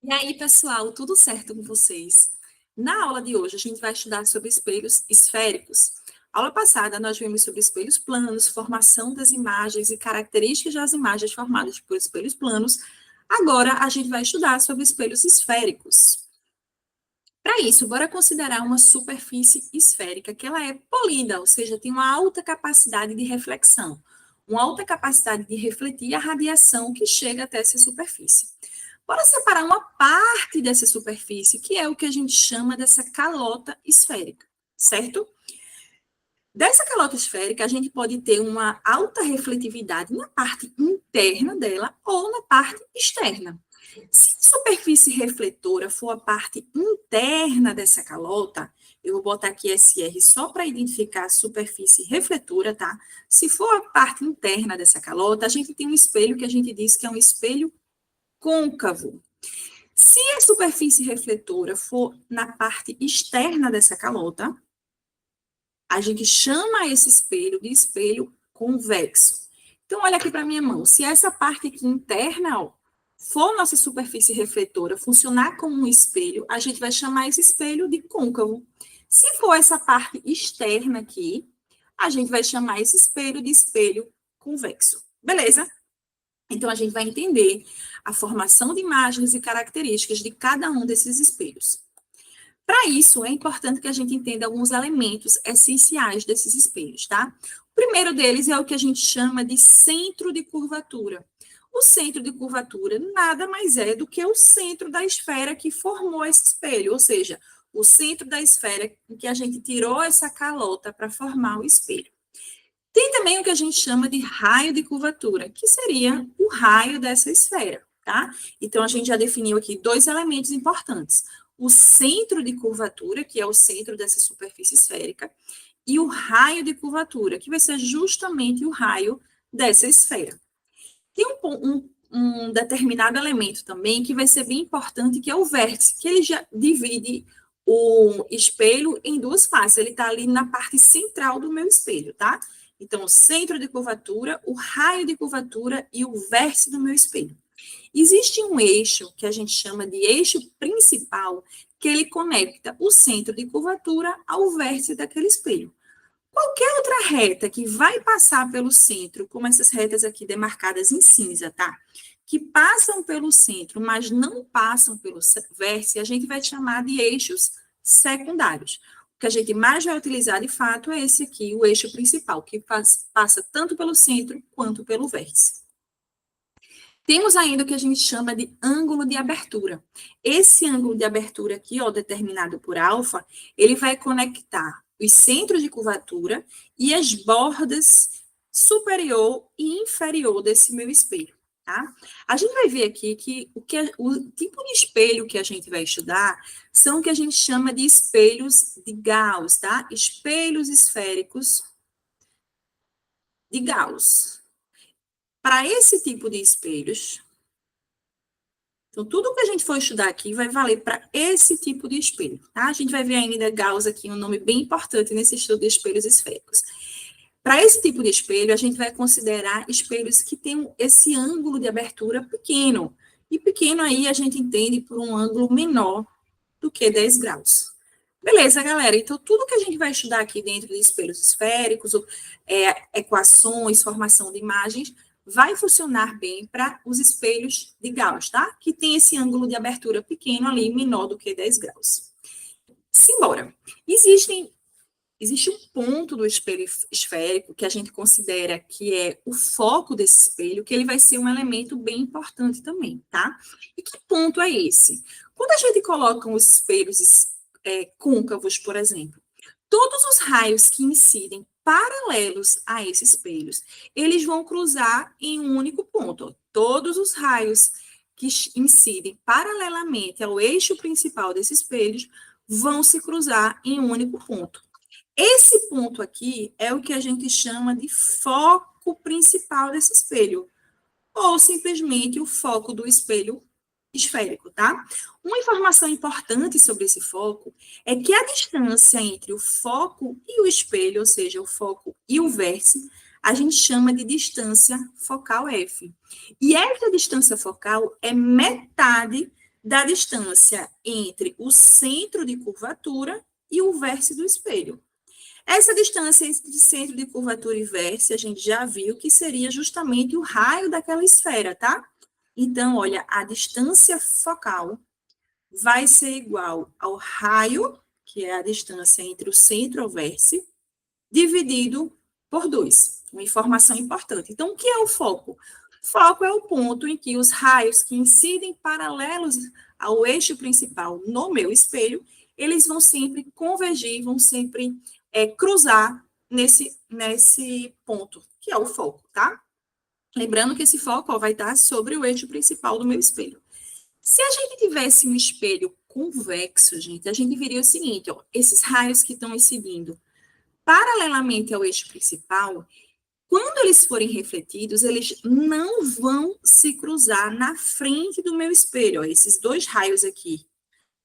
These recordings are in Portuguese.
E aí, pessoal, tudo certo com vocês? Na aula de hoje, a gente vai estudar sobre espelhos esféricos. Aula passada, nós vimos sobre espelhos planos, formação das imagens e características das imagens formadas por espelhos planos. Agora, a gente vai estudar sobre espelhos esféricos. Para isso, bora considerar uma superfície esférica, que ela é polida, ou seja, tem uma alta capacidade de reflexão, uma alta capacidade de refletir a radiação que chega até essa superfície. Bora separar uma parte dessa superfície, que é o que a gente chama dessa calota esférica, certo? Dessa calota esférica, a gente pode ter uma alta refletividade na parte interna dela ou na parte externa. Se a superfície refletora for a parte interna dessa calota, eu vou botar aqui SR só para identificar a superfície refletora, tá? Se for a parte interna dessa calota, a gente tem um espelho que a gente diz que é um espelho côncavo. Se a superfície refletora for na parte externa dessa calota, a gente chama esse espelho de espelho convexo. Então, olha aqui para a minha mão. Se essa parte aqui interna, ó, for nossa superfície refletora, funcionar como um espelho, a gente vai chamar esse espelho de côncavo. Se for essa parte externa aqui, a gente vai chamar esse espelho de espelho convexo. Beleza? Então, a gente vai entender a formação de imagens e características de cada um desses espelhos. Para isso, é importante que a gente entenda alguns elementos essenciais desses espelhos, tá? O primeiro deles é o que a gente chama de centro de curvatura. O centro de curvatura nada mais é do que o centro da esfera que formou esse espelho, ou seja, o centro da esfera em que a gente tirou essa calota para formar o espelho. Tem também o que a gente chama de raio de curvatura, que seria o raio dessa esfera, tá? Então, a gente já definiu aqui dois elementos importantes. O centro de curvatura, que é o centro dessa superfície esférica, e o raio de curvatura, que vai ser justamente o raio dessa esfera. Tem um determinado elemento também que vai ser bem importante, que é o vértice, que ele já divide o espelho em duas faces. Ele está ali na parte central do meu espelho, tá? Então, o centro de curvatura, o raio de curvatura e o vértice do meu espelho. Existe um eixo que a gente chama de eixo principal, que ele conecta o centro de curvatura ao vértice daquele espelho. Qualquer outra reta que vai passar pelo centro, como essas retas aqui demarcadas em cinza, tá? Que passam pelo centro, mas não passam pelo vértice, a gente vai chamar de eixos secundários. O que a gente mais vai utilizar, de fato, é esse aqui, o eixo principal, que passa tanto pelo centro quanto pelo vértice. Temos ainda o que a gente chama de ângulo de abertura. Esse ângulo de abertura aqui, ó, determinado por alfa, ele vai conectar os centros de curvatura e as bordas superior e inferior desse meu espelho, tá? A gente vai ver aqui que o tipo de espelho que a gente vai estudar são o que a gente chama de espelhos de Gauss, tá? Espelhos esféricos de Gauss. Para esse tipo de espelhos, então, tudo que a gente for estudar aqui vai valer para esse tipo de espelho, tá? A gente vai ver ainda Gauss aqui, um nome bem importante nesse estudo de espelhos esféricos. Para esse tipo de espelho, a gente vai considerar espelhos que têm esse ângulo de abertura pequeno. E pequeno aí a gente entende por um ângulo menor do que 10 graus. Beleza, galera? Então, tudo que a gente vai estudar aqui dentro de espelhos esféricos, equações, formação de imagens, vai funcionar bem para os espelhos de Gauss, tá? Que tem esse ângulo de abertura pequeno ali, menor do que 10 graus. Simbora. Existe um ponto do espelho esférico que a gente considera que é o foco desse espelho, que ele vai ser um elemento bem importante também, tá? E que ponto é esse? Quando a gente coloca os espelhos côncavos, por exemplo, todos os raios que incidem paralelos a esses espelhos, eles vão cruzar em um único ponto. Todos os raios que incidem paralelamente ao eixo principal desses espelhos vão se cruzar em um único ponto. Esse ponto aqui é o que a gente chama de foco principal desse espelho, ou simplesmente o foco do espelho esférico, tá? Uma informação importante sobre esse foco é que a distância entre o foco e o espelho, ou seja, o foco e o vértice, a gente chama de distância focal F. E essa distância focal é metade da distância entre o centro de curvatura e o vértice do espelho. Essa distância entre centro de curvatura e vértice, a gente já viu que seria justamente o raio daquela esfera, tá? Então, olha, a distância focal vai ser igual ao raio, que é a distância entre o centro e o vértice, dividido por 2. Uma informação importante. Então, o que é o foco? Foco é o ponto em que os raios que incidem paralelos ao eixo principal no meu espelho, eles vão sempre convergir, vão sempre cruzar nesse ponto, que é o foco, tá? Lembrando que esse foco vai estar sobre o eixo principal do meu espelho. Se a gente tivesse um espelho convexo, gente, a gente veria o seguinte, ó, esses raios que estão incidindo paralelamente ao eixo principal, quando eles forem refletidos, eles não vão se cruzar na frente do meu espelho, ó, esses dois raios aqui.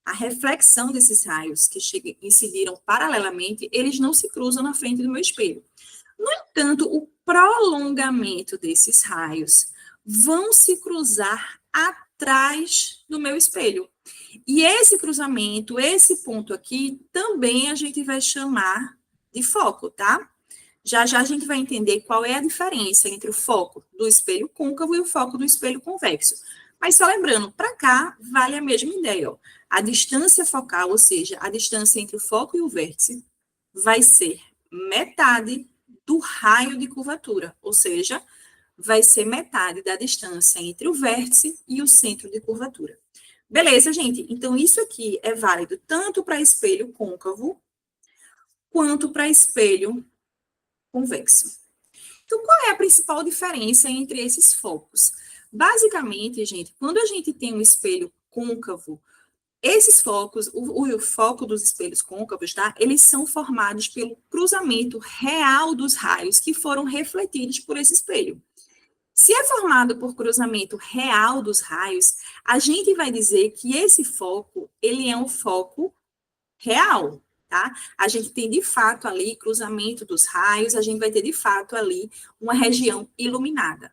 A reflexão desses raios que incidiram paralelamente, eles não se cruzam na frente do meu espelho. No entanto, o prolongamento desses raios vão se cruzar atrás do meu espelho. E esse cruzamento, esse ponto aqui, também a gente vai chamar de foco, tá? Já já a gente vai entender qual é a diferença entre o foco do espelho côncavo e o foco do espelho convexo. Mas só lembrando, para cá vale a mesma ideia, ó. A distância focal, ou seja, a distância entre o foco e o vértice, vai ser metade do raio de curvatura, ou seja, vai ser metade da distância entre o vértice e o centro de curvatura. Beleza, gente? Então, isso aqui é válido tanto para espelho côncavo quanto para espelho convexo. Então, qual é a principal diferença entre esses focos? Basicamente, gente, quando a gente tem um espelho côncavo, esses focos, o foco dos espelhos côncavos, tá? Eles são formados pelo cruzamento real dos raios que foram refletidos por esse espelho. Se é formado por cruzamento real dos raios, a gente vai dizer que esse foco, ele é um foco real, tá? A gente tem, de fato, ali cruzamento dos raios, a gente vai ter, de fato, ali uma região iluminada.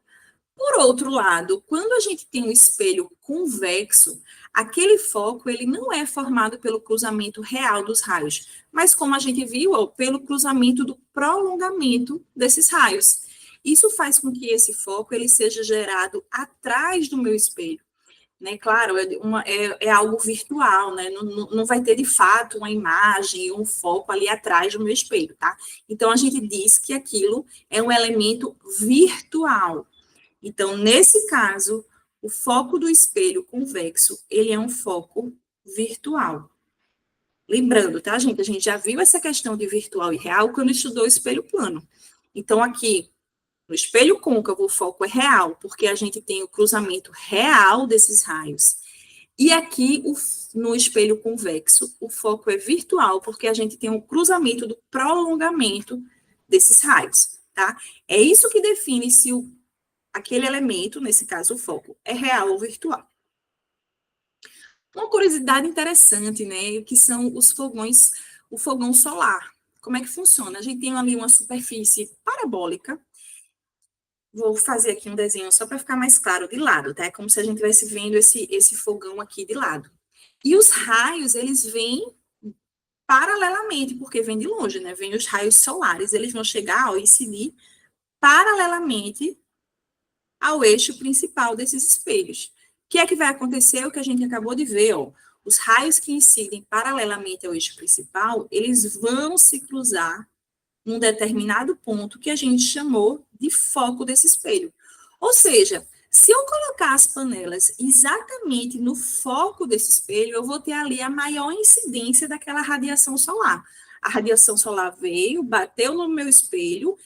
Por outro lado, quando a gente tem um espelho convexo, aquele foco, ele não é formado pelo cruzamento real dos raios, mas como a gente viu, ó, pelo cruzamento do prolongamento desses raios. Isso faz com que esse foco, ele seja gerado atrás do meu espelho. Né? Claro, é algo virtual, né? Não vai ter de fato uma imagem, um foco ali atrás do meu espelho, tá? Então a gente diz que aquilo é um elemento virtual. Então, nesse caso, o foco do espelho convexo, ele é um foco virtual. Lembrando, tá, gente? A gente já viu essa questão de virtual e real quando estudou o espelho plano. Então, aqui, no espelho côncavo, o foco é real, porque a gente tem o cruzamento real desses raios. E aqui, no espelho convexo, o foco é virtual, porque a gente tem o cruzamento do prolongamento desses raios, tá? É isso que define se aquele elemento, nesse caso o foco, é real ou virtual. Uma curiosidade interessante, né, que são os fogões, o fogão solar. Como é que funciona? A gente tem ali uma superfície parabólica. Vou fazer aqui um desenho só para ficar mais claro de lado, tá? É como se a gente estivesse vendo esse fogão aqui de lado. E os raios, eles vêm paralelamente, porque vêm de longe, né? Vêm os raios solares, eles vão chegar, ó, e incidir paralelamente ao eixo principal desses espelhos. O que é que vai acontecer? O que a gente acabou de ver, ó. Os raios que incidem paralelamente ao eixo principal, eles vão se cruzar num determinado ponto que a gente chamou de foco desse espelho. Ou seja, se eu colocar as panelas exatamente no foco desse espelho, eu vou ter ali a maior incidência daquela radiação solar. A radiação solar veio, bateu no meu espelho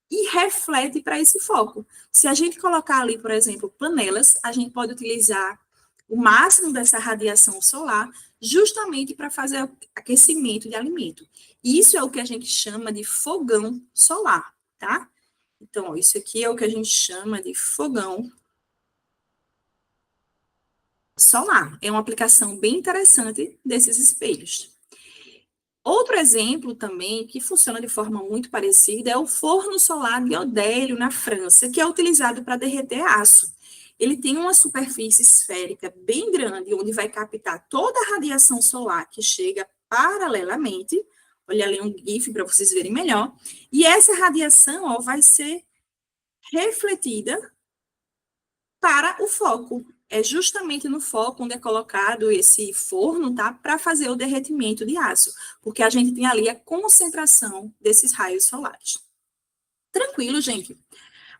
e reflete para esse foco. Se a gente colocar ali, por exemplo, panelas, a gente pode utilizar o máximo dessa radiação solar justamente para fazer aquecimento de alimento. Isso é o que a gente chama de fogão solar, tá? Então, ó, isso aqui é o que a gente chama de fogão solar. É uma aplicação bem interessante desses espelhos. Outro exemplo também, que funciona de forma muito parecida, é o forno solar de Odélio, na França, que é utilizado para derreter aço. ele tem uma superfície esférica bem grande, onde vai captar toda a radiação solar que chega paralelamente. Olha ali um GIF para vocês verem melhor. E essa radiação, ó, vai ser refletida para o foco. É justamente no foco onde é colocado esse forno, tá? Para fazer o derretimento de aço, porque a gente tem ali a concentração desses raios solares. Tranquilo, gente?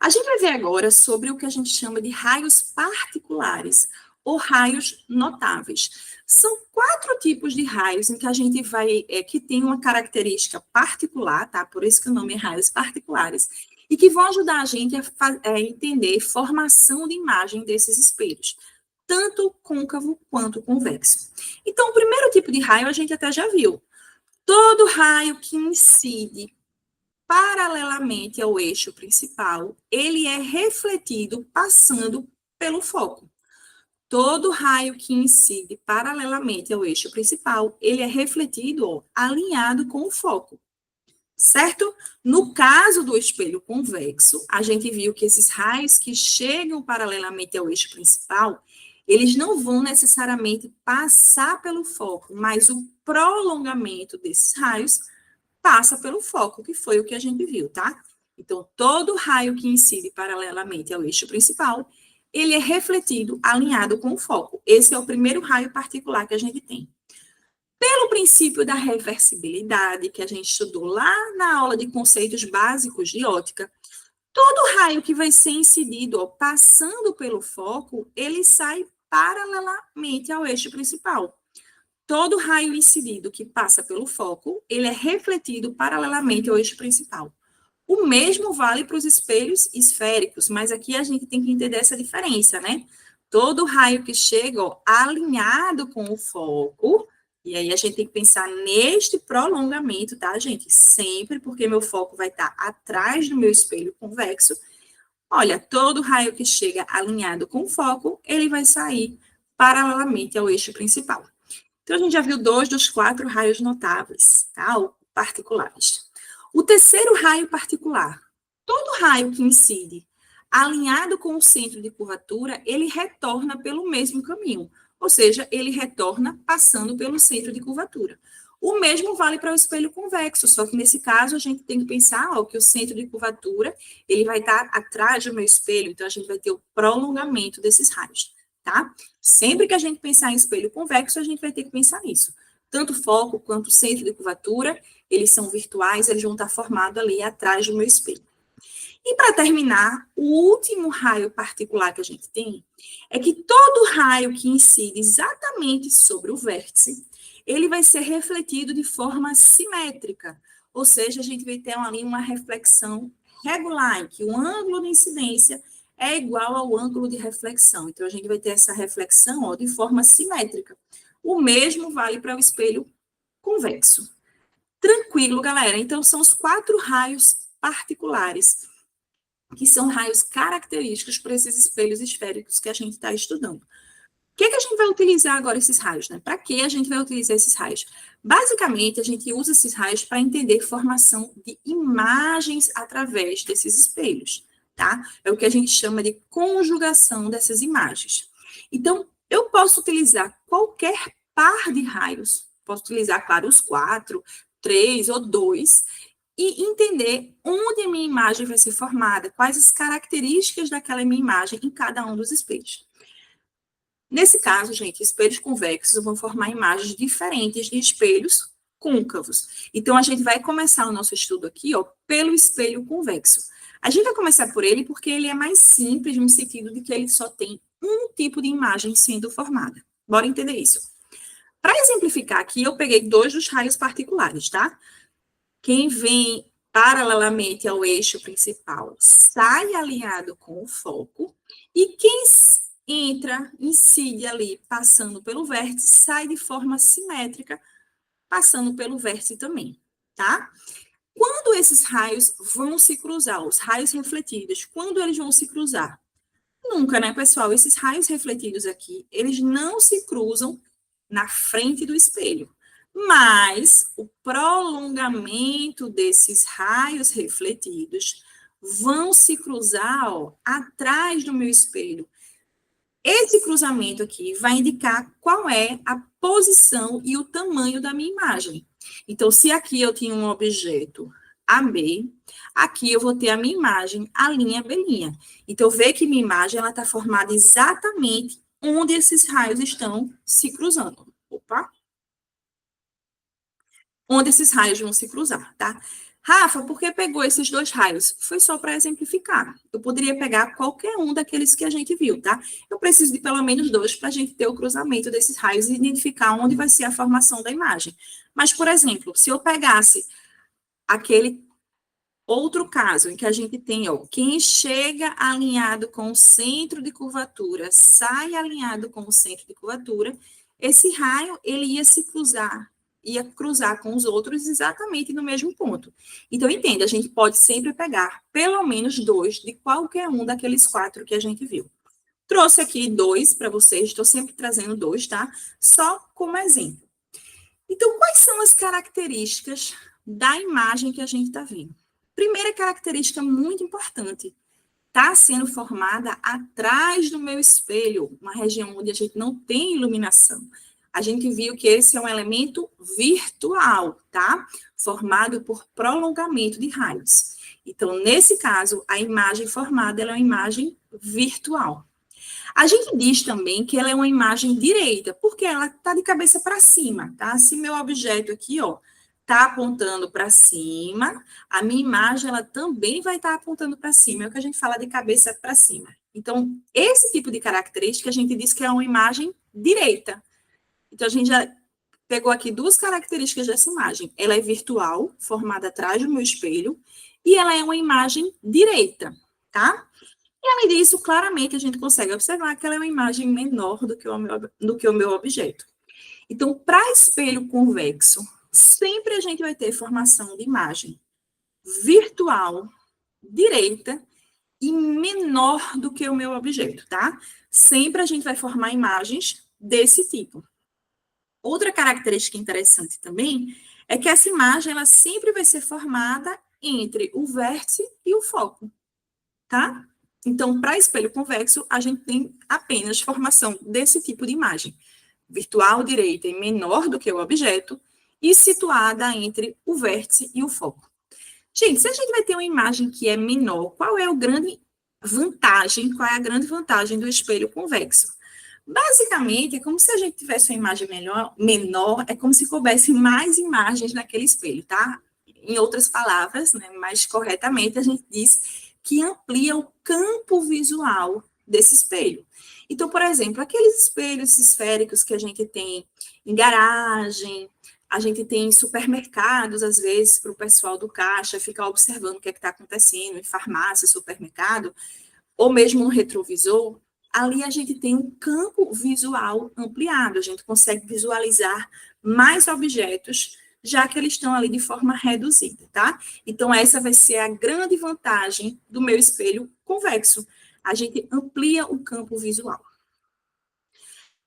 A gente vai ver agora sobre o que a gente chama de raios particulares ou raios notáveis. São 4 tipos de raios em que a gente vai, que tem uma característica particular, tá? Por isso que o nome é raios particulares, e que vão ajudar a gente a entender formação de imagem desses espelhos, tanto côncavo quanto convexo. Então, o primeiro tipo de raio a gente até já viu. Todo raio que incide paralelamente ao eixo principal, ele é refletido passando pelo foco. Todo raio que incide paralelamente ao eixo principal, ele é refletido, ó, alinhado com o foco, certo? No caso do espelho convexo, a gente viu que esses raios que chegam paralelamente ao eixo principal, eles não vão necessariamente passar pelo foco, mas o prolongamento desses raios passa pelo foco, que foi o que a gente viu, tá? Então, todo raio que incide paralelamente ao eixo principal, ele é refletido, alinhado com o foco. Esse é o primeiro raio particular que a gente tem. Pelo princípio da reversibilidade, que a gente estudou lá na aula de conceitos básicos de ótica, todo raio que vai ser incidido, ó, passando pelo foco, ele sai paralelamente ao eixo principal. Todo raio incidido que passa pelo foco, ele é refletido paralelamente ao eixo principal. O mesmo vale para os espelhos esféricos, mas aqui a gente tem que entender essa diferença, né? Todo raio que chega, ó, alinhado com o foco, e aí a gente tem que pensar neste prolongamento, tá, gente? Sempre, porque meu foco vai estar atrás do meu espelho convexo. Olha, todo raio que chega alinhado com o foco, ele vai sair paralelamente ao eixo principal. Então, a gente já viu 2 dos 4 raios notáveis, tá? Ou particulares. O terceiro raio particular. Todo raio que incide alinhado com o centro de curvatura, ele retorna pelo mesmo caminho. Ou seja, ele retorna passando pelo centro de curvatura. O mesmo vale para o espelho convexo, só que nesse caso a gente tem que pensar, ó, que o centro de curvatura, ele vai estar atrás do meu espelho, então a gente vai ter o prolongamento desses raios, tá? Sempre que a gente pensar em espelho convexo, a gente vai ter que pensar nisso. Tanto foco quanto centro de curvatura, eles são virtuais, eles vão estar formados ali atrás do meu espelho. E para terminar, o último raio particular que a gente tem é que todo raio que incide exatamente sobre o vértice, ele vai ser refletido de forma simétrica, ou seja, a gente vai ter ali uma reflexão regular, em que o ângulo de incidência é igual ao ângulo de reflexão. Então, a gente vai ter essa reflexão, ó, de forma simétrica. O mesmo vale para o espelho convexo. Tranquilo, galera? Então, são os 4 raios particulares, que são raios característicos para esses espelhos esféricos que a gente está estudando. O que a gente vai utilizar agora esses raios, né? Para que a gente vai utilizar esses raios? Basicamente, a gente usa esses raios para entender formação de imagens através desses espelhos, tá? É o que a gente chama de conjugação dessas imagens. Então, eu posso utilizar qualquer par de raios, posso utilizar, claro, os 4, 3 ou 2, e entender onde a minha imagem vai ser formada, quais as características daquela minha imagem em cada um dos espelhos. Nesse caso, gente, espelhos convexos vão formar imagens diferentes de espelhos côncavos. Então, a gente vai começar o nosso estudo aqui, ó, pelo espelho convexo. A gente vai começar por ele porque ele é mais simples no sentido de que ele só tem um tipo de imagem sendo formada. Bora entender isso. Para exemplificar aqui, eu peguei 2 dos raios particulares, tá? Quem vem paralelamente ao eixo principal sai alinhado com o foco, e quem entra, incide ali, passando pelo vértice, sai de forma simétrica, passando pelo vértice também, tá? Quando esses raios vão se cruzar, os raios refletidos, quando eles vão se cruzar? Nunca, né, pessoal? Esses raios refletidos aqui, eles não se cruzam na frente do espelho. Mas o prolongamento desses raios refletidos vão se cruzar, ó, atrás do meu espelho, Esse cruzamento aqui vai indicar qual é a posição e o tamanho da minha imagem. Então, se aqui eu tinha um objeto AB, aqui eu vou ter a minha imagem, a linha B'. Então, vê que minha imagem está formada exatamente onde esses raios estão se cruzando. Opa! Onde esses raios vão se cruzar, tá? Rafa, por que pegou esses dois raios? Foi só para exemplificar. Eu poderia pegar qualquer um daqueles que a gente viu, tá? Eu preciso de pelo menos dois para a gente ter o cruzamento desses raios e identificar onde vai ser a formação da imagem. Mas, por exemplo, se eu pegasse aquele outro caso em que a gente tem, ó, quem chega alinhado com o centro de curvatura, sai alinhado com o centro de curvatura, esse raio, ele ia cruzar com os outros exatamente no mesmo ponto. Então, entenda, a gente pode sempre pegar pelo menos dois de qualquer um daqueles quatro que a gente viu. Trouxe aqui dois para vocês, estou sempre trazendo dois, tá? Só como exemplo. Então, quais são as características da imagem que a gente está vendo? Primeira característica muito importante, está sendo formada atrás do meu espelho, uma região onde a gente não tem iluminação. A gente viu que esse é um elemento virtual, tá? Formado por prolongamento de raios. Então, nesse caso, a imagem formada ela é uma imagem virtual. A gente diz também que ela é uma imagem direita, porque ela está de cabeça para cima, tá? Se meu objeto aqui, ó, está apontando para cima, a minha imagem ela também vai estar apontando para cima, é o que a gente fala de cabeça para cima. Então, esse tipo de característica a gente diz que é uma imagem direita. Então, a gente já pegou aqui duas características dessa imagem. Ela é virtual, formada atrás do meu espelho, e ela é uma imagem direita, tá? E, além disso, claramente a gente consegue observar que ela é uma imagem menor do que o meu objeto. Então, para espelho convexo, sempre a gente vai ter formação de imagem virtual, direita e menor do que o meu objeto, tá? Sempre a gente vai formar imagens desse tipo. Outra característica interessante também é que essa imagem ela sempre vai ser formada entre o vértice e o foco, tá? Então, para espelho convexo, a gente tem apenas formação desse tipo de imagem, virtual direita e menor do que o objeto, e situada entre o vértice e o foco. Gente, se a gente vai ter uma imagem que é menor, qual é a grande vantagem do espelho convexo? Basicamente, é como se a gente tivesse uma imagem menor, é como se coubesse mais imagens naquele espelho, tá? Em outras palavras, né, mais corretamente, a gente diz que amplia o campo visual desse espelho. Então, por exemplo, aqueles espelhos esféricos que a gente tem em garagem, a gente tem em supermercados, às vezes, para o pessoal do caixa ficar observando o que é que está acontecendo em farmácia, supermercado, ou mesmo no retrovisor, ali a gente tem um campo visual ampliado, a gente consegue visualizar mais objetos, já que eles estão ali de forma reduzida, tá? Então, essa vai ser a grande vantagem do meu espelho convexo. A gente amplia o campo visual.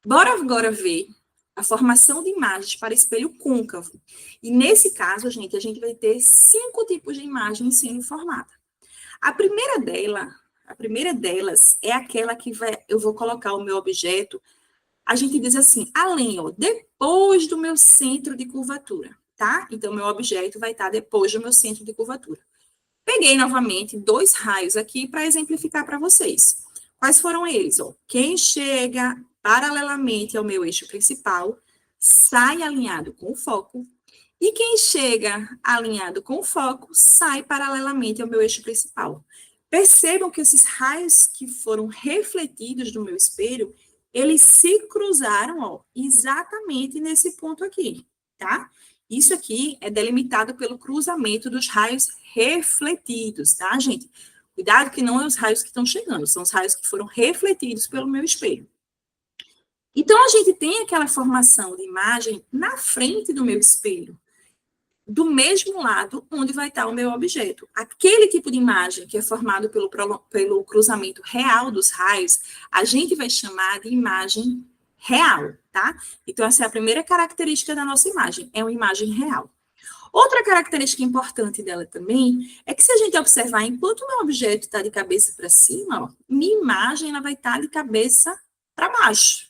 Bora agora ver a formação de imagens para espelho côncavo. E nesse caso, gente, a gente vai ter 5 tipos de imagens sendo formadas. A primeira delas é aquela que eu vou colocar o meu objeto, a gente diz assim, além, ó, depois do meu centro de curvatura, tá? Então, meu objeto vai estar depois do meu centro de curvatura. Peguei novamente 2 raios aqui para exemplificar para vocês. Quais foram eles? Ó? Quem chega paralelamente ao meu eixo principal, sai alinhado com o foco, e quem chega alinhado com o foco, sai paralelamente ao meu eixo principal. Percebam que esses raios que foram refletidos do meu espelho, eles se cruzaram, ó, exatamente nesse ponto aqui, tá? Isso aqui é delimitado pelo cruzamento dos raios refletidos, tá, gente? Cuidado que não é os raios que estão chegando, são os raios que foram refletidos pelo meu espelho. Então, a gente tem aquela formação de imagem na frente do meu espelho, do mesmo lado onde vai estar o meu objeto. Aquele tipo de imagem que é formado pelo cruzamento real dos raios, a gente vai chamar de imagem real, tá? Então, essa é a primeira característica da nossa imagem, é uma imagem real. Outra característica importante dela também é que se a gente observar, enquanto o meu objeto está de cabeça para cima, ó, minha imagem ela vai estar de cabeça para baixo.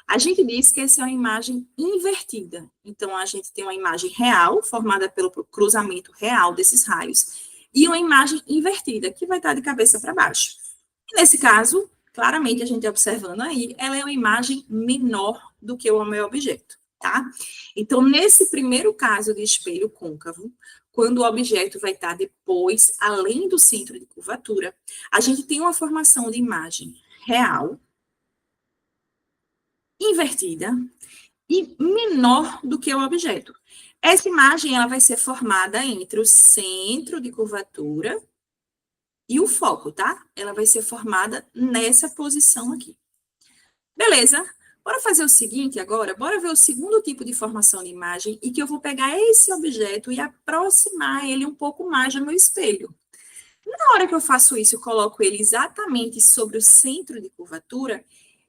A gente diz que essa é uma imagem invertida. Então, a gente tem uma imagem real, formada pelo cruzamento real desses raios, e uma imagem invertida, que vai estar de cabeça para baixo. E nesse caso, claramente, a gente observando aí, ela é uma imagem menor do que o meu objeto, tá? Então, nesse primeiro caso de espelho côncavo, quando o objeto vai estar depois, além do centro de curvatura, a gente tem uma formação de imagem real, invertida e menor do que o objeto. Essa imagem ela vai ser formada entre o centro de curvatura e o foco, tá? Ela vai ser formada nessa posição aqui. Beleza? Bora fazer o seguinte agora, bora ver o segundo tipo de formação de imagem e que eu vou pegar esse objeto e aproximar ele um pouco mais do meu espelho. Na hora que eu faço isso, eu coloco ele exatamente sobre o centro de curvatura,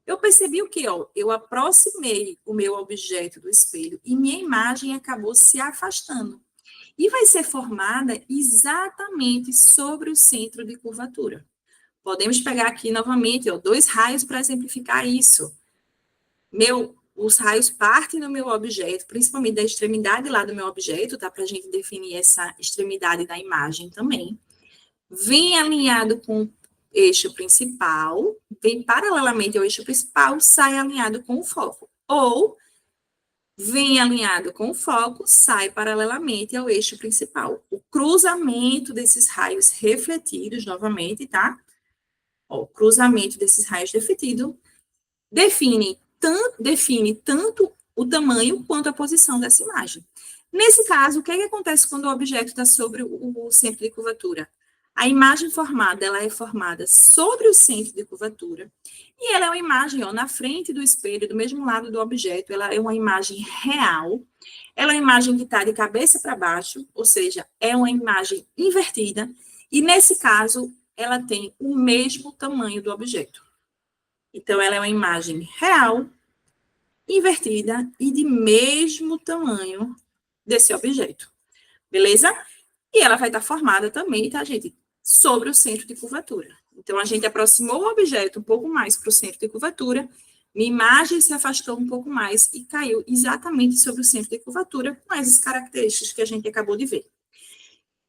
eu percebi o quê? Ó? Eu aproximei o meu objeto do espelho e minha imagem acabou se afastando. E vai ser formada exatamente sobre o centro de curvatura. Podemos pegar aqui novamente, ó, 2 raios para exemplificar isso. Os raios partem do meu objeto, principalmente da extremidade lá do meu objeto, tá? Para a gente definir essa extremidade da imagem também. Vem alinhado com o eixo principal, vem paralelamente ao eixo principal, sai alinhado com o foco. Ou vem alinhado com o foco, sai paralelamente ao eixo principal. O cruzamento desses raios refletidos, novamente, tá? Ó, o cruzamento desses raios refletidos define tanto o tamanho quanto a posição dessa imagem. Nesse caso, o que acontece quando o objeto está sobre o centro de curvatura? A imagem formada, ela é formada sobre o centro de curvatura, e ela é uma imagem, ó, na frente do espelho, do mesmo lado do objeto, ela é uma imagem real, ela é uma imagem que está de cabeça para baixo, ou seja, é uma imagem invertida, e nesse caso, ela tem o mesmo tamanho do objeto. Então, ela é uma imagem real, invertida e de mesmo tamanho desse objeto. Beleza? E ela vai estar formada também, tá, gente? Sobre o centro de curvatura. Então, a gente aproximou o objeto um pouco mais para o centro de curvatura, minha imagem se afastou um pouco mais e caiu exatamente sobre o centro de curvatura, com essas características que a gente acabou de ver.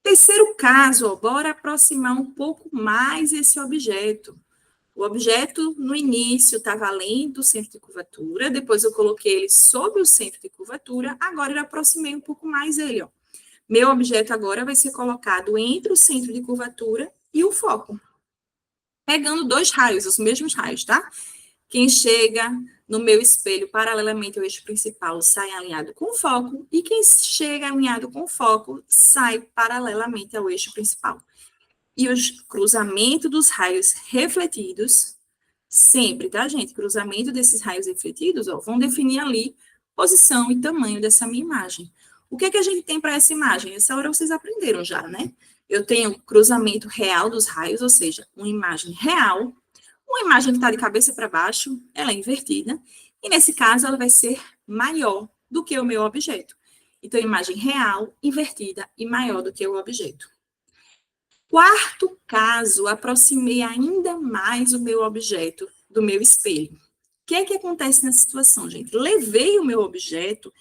Terceiro caso, ó, bora aproximar um pouco mais esse objeto. O objeto, no início, estava além do centro de curvatura, depois eu coloquei ele sobre o centro de curvatura, agora eu aproximei um pouco mais ele, ó. Meu objeto agora vai ser colocado entre o centro de curvatura e o foco. Pegando 2 raios, os mesmos raios, tá? Quem chega no meu espelho paralelamente ao eixo principal sai alinhado com o foco, e quem chega alinhado com o foco sai paralelamente ao eixo principal. E os cruzamentos dos raios refletidos, sempre, tá, gente? Cruzamento desses raios refletidos, ó, vão definir ali posição e tamanho dessa minha imagem. O que é que a gente tem para essa imagem? Essa hora vocês aprenderam já, né? Eu tenho cruzamento real dos raios, ou seja, uma imagem real, uma imagem que está de cabeça para baixo, ela é invertida, e nesse caso ela vai ser maior do que o meu objeto. Então, imagem real, invertida e maior do que o objeto. Quarto caso, aproximei ainda mais o meu objeto do meu espelho. O que é que acontece nessa situação, gente? Levei o meu objeto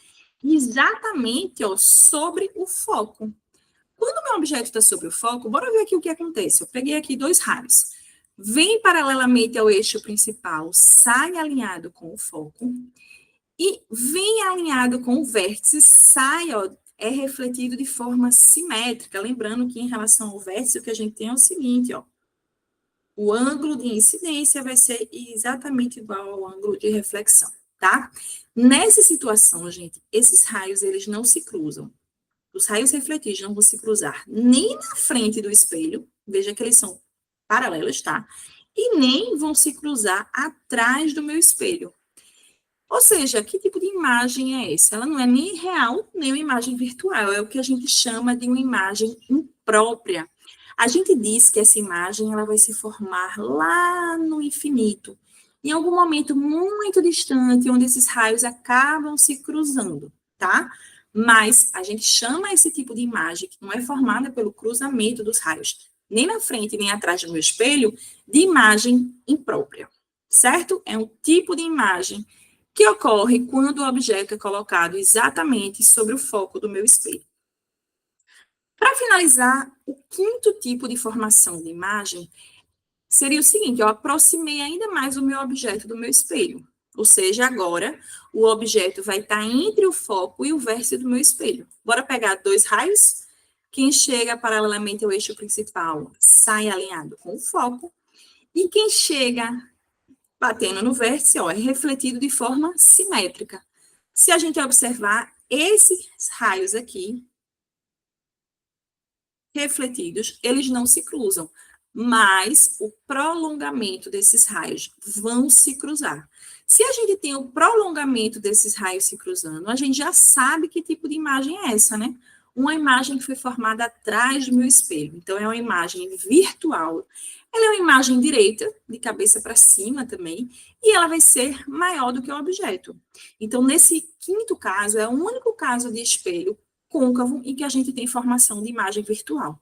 exatamente, ó, sobre o foco. Quando o meu objeto está sobre o foco, bora ver aqui o que acontece. Eu peguei aqui 2 raios. Vem paralelamente ao eixo principal, sai alinhado com o foco, e vem alinhado com o vértice, sai, ó, é refletido de forma simétrica. Lembrando que em relação ao vértice, o que a gente tem é o seguinte, ó. O ângulo de incidência vai ser exatamente igual ao ângulo de reflexão, tá? Nessa situação, gente, esses raios, eles não se cruzam. Os raios refletidos não vão se cruzar nem na frente do espelho, veja que eles são paralelos, tá? E nem vão se cruzar atrás do meu espelho. Ou seja, que tipo de imagem é essa? Ela não é nem real, nem uma imagem virtual, é o que a gente chama de uma imagem imprópria. A gente diz que essa imagem ela vai se formar lá no infinito, em algum momento muito distante, onde esses raios acabam se cruzando, tá? Mas a gente chama esse tipo de imagem, que não é formada pelo cruzamento dos raios, nem na frente nem atrás do meu espelho, de imagem imprópria. certo? É um tipo de imagem que ocorre quando o objeto é colocado exatamente sobre o foco do meu espelho. Para finalizar, o quinto tipo de formação de imagem seria o seguinte: eu aproximei ainda mais o meu objeto do meu espelho. Ou seja, agora o objeto vai estar entre o foco e o vértice do meu espelho. Bora pegar dois raios? Quem chega paralelamente ao eixo principal sai alinhado com o foco, e quem chega batendo no vértice, ó, é refletido de forma simétrica. Se a gente observar, esses raios aqui, refletidos, eles não se cruzam, mas o prolongamento desses raios vão se cruzar. Se a gente tem o prolongamento desses raios se cruzando, a gente já sabe que tipo de imagem é essa, né? Uma imagem que foi formada atrás do meu espelho. Então, é uma imagem virtual. Ela é uma imagem direita, de cabeça para cima também, e ela vai ser maior do que o objeto. Então, nesse quinto caso, é o único caso de espelho côncavo em que a gente tem formação de imagem virtual.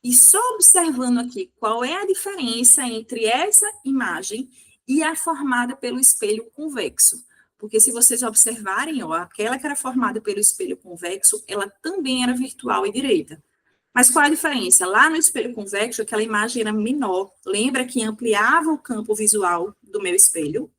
E só observando aqui qual é a diferença entre essa imagem e a formada pelo espelho convexo. Porque se vocês observarem, ó, aquela que era formada pelo espelho convexo, ela também era virtual e direita. Mas qual a diferença? Lá no espelho convexo, aquela imagem era menor. Lembra que ampliava o campo visual do meu espelho?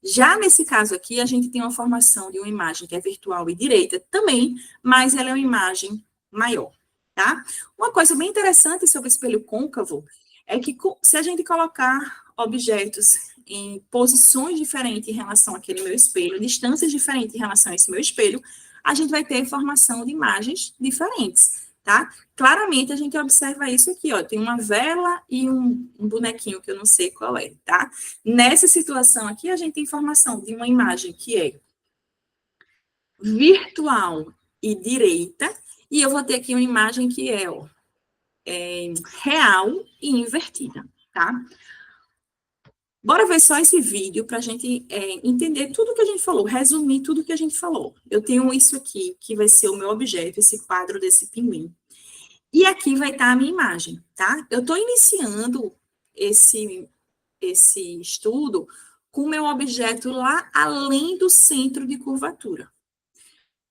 Já nesse caso aqui, a gente tem uma formação de uma imagem que é virtual e direita também, mas ela é uma imagem maior, tá? Uma coisa bem interessante sobre o espelho côncavo é que se a gente colocar objetos em posições diferentes em relação àquele meu espelho, distâncias diferentes em relação a esse meu espelho, a gente vai ter formação de imagens diferentes, tá? Claramente a gente observa isso aqui, ó, tem uma vela e um bonequinho que eu não sei qual é, tá? Nessa situação aqui, a gente tem informação de uma imagem que é virtual e direita, e eu vou ter aqui uma imagem que é, ó, real e invertida, tá? Bora ver só esse vídeo para a gente entender tudo que a gente falou, resumir tudo que a gente falou. Eu tenho isso aqui, que vai ser o meu objeto, esse quadro desse pinguim. E aqui vai estar a minha imagem, tá? Eu estou iniciando esse estudo com o meu objeto lá além do centro de curvatura.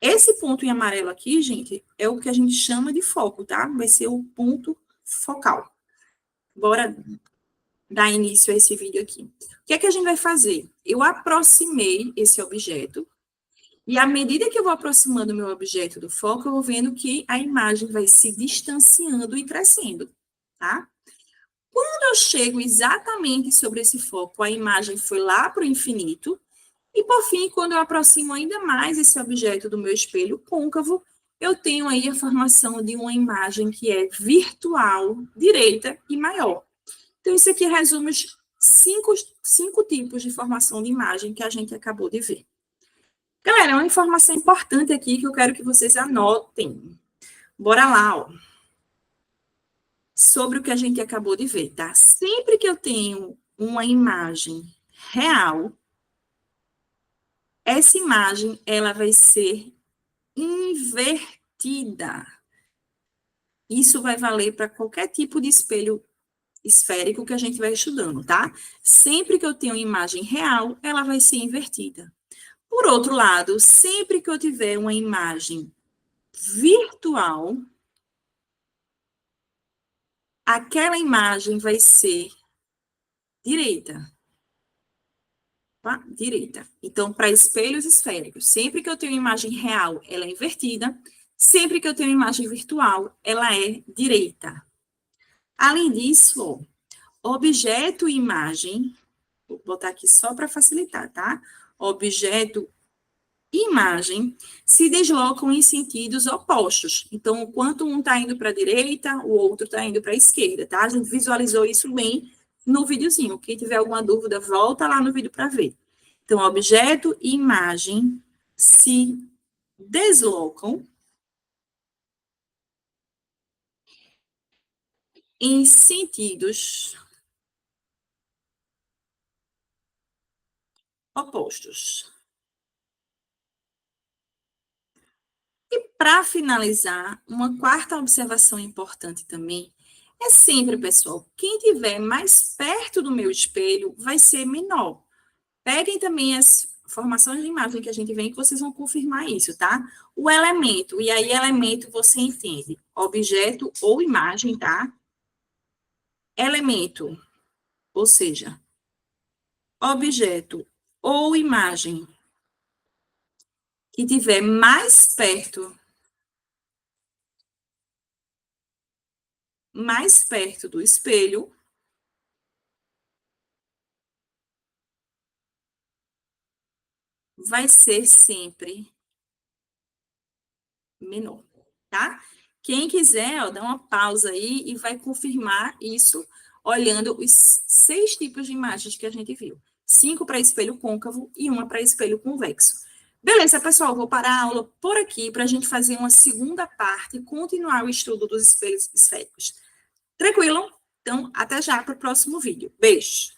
Esse ponto em amarelo aqui, gente, é o que a gente chama de foco, tá? Vai ser o ponto focal. Bora dar início a esse vídeo aqui. O que é que a gente vai fazer? Eu aproximei esse objeto, e à medida que eu vou aproximando o meu objeto do foco, eu vou vendo que a imagem vai se distanciando e crescendo, tá? Quando eu chego exatamente sobre esse foco, a imagem foi lá para o infinito, e por fim, quando eu aproximo ainda mais esse objeto do meu espelho côncavo, eu tenho aí a formação de uma imagem que é virtual, direita e maior. Então, isso aqui resume os cinco tipos de formação de imagem que a gente acabou de ver. Galera, é uma informação importante aqui que eu quero que vocês anotem. Bora lá, ó. Sobre o que a gente acabou de ver, tá? Sempre que eu tenho uma imagem real, essa imagem, ela vai ser invertida. Isso vai valer para qualquer tipo de espelho esférico que a gente vai estudando, tá? Sempre que eu tenho uma imagem real, ela vai ser invertida. Por outro lado, sempre que eu tiver uma imagem virtual, aquela imagem vai ser direita. Tá? Direita. Então, para espelhos esféricos, sempre que eu tenho imagem real, ela é invertida. Sempre que eu tenho imagem virtual, ela é direita. Além disso, objeto e imagem, vou botar aqui só para facilitar, tá? Objeto e imagem se deslocam em sentidos opostos. Então, enquanto um está indo para a direita, o outro está indo para a esquerda, tá? A gente visualizou isso bem no videozinho. Quem tiver alguma dúvida, volta lá no vídeo para ver. Então, objeto e imagem se deslocam em sentidos opostos. E para finalizar, uma quarta observação importante também É sempre, pessoal, quem estiver mais perto do meu espelho vai ser menor. Peguem também as formações de imagem que a gente vem, que vocês vão confirmar isso, tá? O elemento, e aí elemento você entende, objeto ou imagem, tá? Elemento, ou seja, objeto ou imagem que estiver mais perto do espelho, vai ser sempre menor, tá? Quem quiser, ó, dá uma pausa aí e vai confirmar isso olhando os 6 tipos de imagens que a gente viu. 5 para espelho côncavo e 1 para espelho convexo. Beleza, pessoal, vou parar a aula por aqui para a gente fazer uma segunda parte e continuar o estudo dos espelhos esféricos. Tranquilo? Então, até já para o próximo vídeo. Beijo!